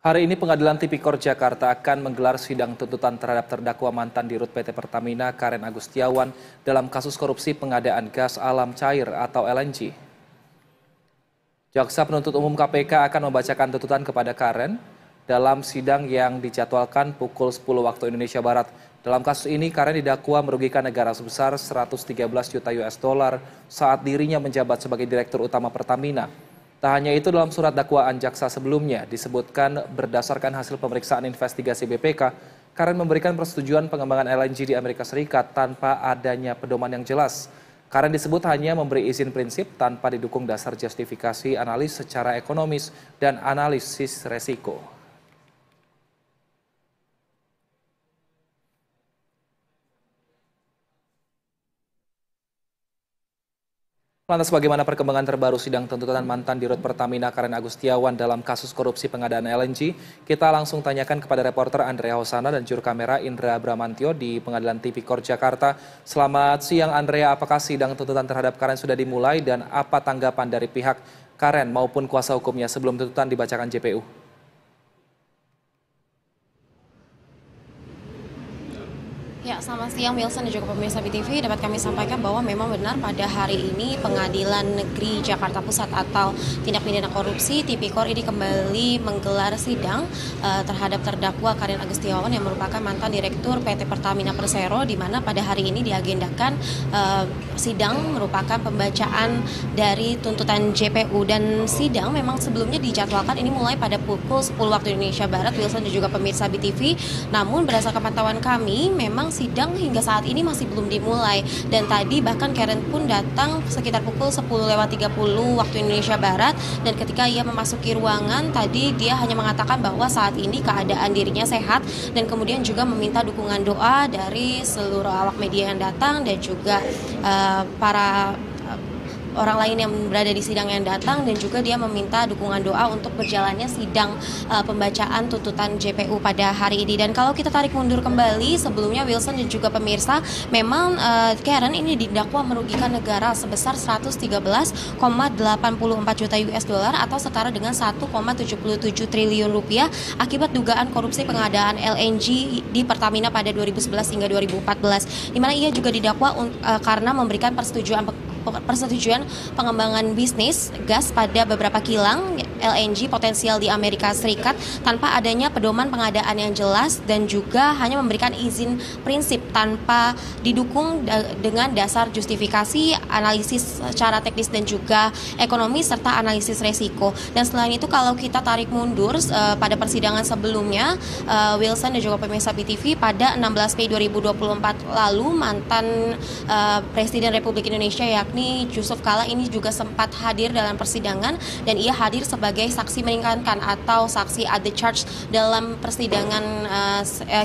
Hari ini Pengadilan Tipikor Jakarta akan menggelar sidang tuntutan terhadap terdakwa mantan Dirut PT Pertamina Karen Agustiawan dalam kasus korupsi pengadaan gas alam cair atau LNG. Jaksa Penuntut Umum KPK akan membacakan tuntutan kepada Karen dalam sidang yang dijadwalkan pukul 10 waktu Indonesia Barat. Dalam kasus ini, Karen didakwa merugikan negara sebesar 113 juta US dollar saat dirinya menjabat sebagai Direktur Utama Pertamina. Tak hanya itu, dalam surat dakwaan jaksa sebelumnya disebutkan berdasarkan hasil pemeriksaan investigasi BPK, Karen memberikan persetujuan pengembangan LNG di Amerika Serikat tanpa adanya pedoman yang jelas. Karen disebut hanya memberi izin prinsip tanpa didukung dasar justifikasi analis secara ekonomis dan analisis resiko. Lantas bagaimana perkembangan terbaru sidang tuntutan mantan Dirut Pertamina Karen Agustiawan dalam kasus korupsi pengadaan LNG? Kita langsung tanyakan kepada reporter Andrea Hosana dan juru kamera Indra Bramantyo di Pengadilan Tipikor Jakarta. Selamat siang Andrea, apakah sidang tuntutan terhadap Karen sudah dimulai dan apa tanggapan dari pihak Karen maupun kuasa hukumnya sebelum tuntutan dibacakan JPU? Ya, selamat siang Wilson dan juga pemirsa BTV. Dapat kami sampaikan bahwa memang benar pada hari ini Pengadilan Negeri Jakarta Pusat atau Tindak Pidana Korupsi Tipikor ini kembali menggelar sidang terhadap terdakwa Karen Agustiawan yang merupakan mantan Direktur PT Pertamina Persero, di mana pada hari ini diagendakan sidang merupakan pembacaan dari tuntutan JPU, dan sidang memang sebelumnya dijadwalkan ini mulai pada pukul 10 waktu Indonesia Barat, Wilson dan juga pemirsa BTV. Namun berdasarkan pantauan kami memang sidang hingga saat ini masih belum dimulai, dan tadi bahkan Karen pun datang sekitar pukul 10:30 waktu Indonesia Barat, dan ketika ia memasuki ruangan tadi dia hanya mengatakan bahwa saat ini keadaan dirinya sehat dan kemudian juga meminta dukungan doa dari seluruh awak media yang datang dan juga para orang lain yang berada di sidang yang datang, dan juga dia meminta dukungan doa untuk berjalannya sidang pembacaan tuntutan JPU pada hari ini. Dan kalau kita tarik mundur kembali sebelumnya Wilson dan juga pemirsa, memang Karen ini didakwa merugikan negara sebesar 113,84 juta US dollar atau setara dengan 1,77 triliun rupiah akibat dugaan korupsi pengadaan LNG di Pertamina pada 2011 hingga 2014, di mana ia juga didakwa karena memberikan persetujuan pengembangan bisnis gas pada beberapa kilang LNG potensial di Amerika Serikat tanpa adanya pedoman pengadaan yang jelas, dan juga hanya memberikan izin prinsip tanpa didukung dengan dasar justifikasi, analisis secara teknis dan juga ekonomi, serta analisis resiko. Dan selain itu kalau kita tarik mundur pada persidangan sebelumnya, Wilson dan juga pemirsa BTV, pada 16 Mei 2024 lalu mantan Presiden Republik Indonesia yakni Yusuf Kala ini juga sempat hadir dalam persidangan, dan ia hadir sebagai saksi meringankan atau saksi at the charge dalam persidangan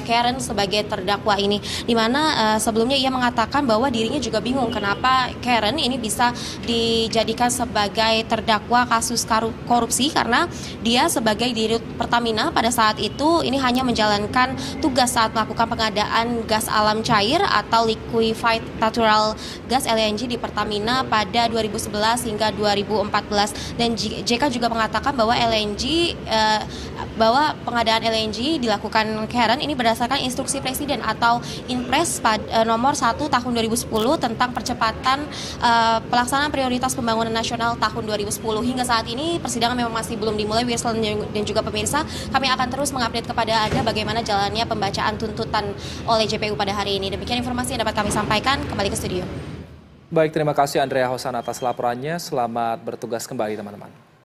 Karen sebagai terdakwa ini, di mana sebelumnya ia mengatakan bahwa dirinya juga bingung kenapa Karen ini bisa dijadikan sebagai terdakwa kasus korupsi, karena dia sebagai Dirut Pertamina pada saat itu ini hanya menjalankan tugas saat melakukan pengadaan gas alam cair atau liquefied natural gas LNG di Pertamina pada 2011 hingga 2014. Dan JK juga mengatakan bahwa pengadaan LNG dilakukan Karen ini berdasarkan instruksi Presiden atau Inpres nomor 1 tahun 2010 tentang percepatan pelaksanaan prioritas pembangunan nasional tahun 2010. Hingga saat ini persidangan memang masih belum dimulai, Wilson dan juga pemirsa. Kami akan terus mengupdate kepada Anda bagaimana jalannya pembacaan tuntutan oleh JPU pada hari ini. Demikian informasi yang dapat kami sampaikan. Kembali ke studio. Baik, terima kasih Andrea Hosana atas laporannya. Selamat bertugas kembali teman-teman.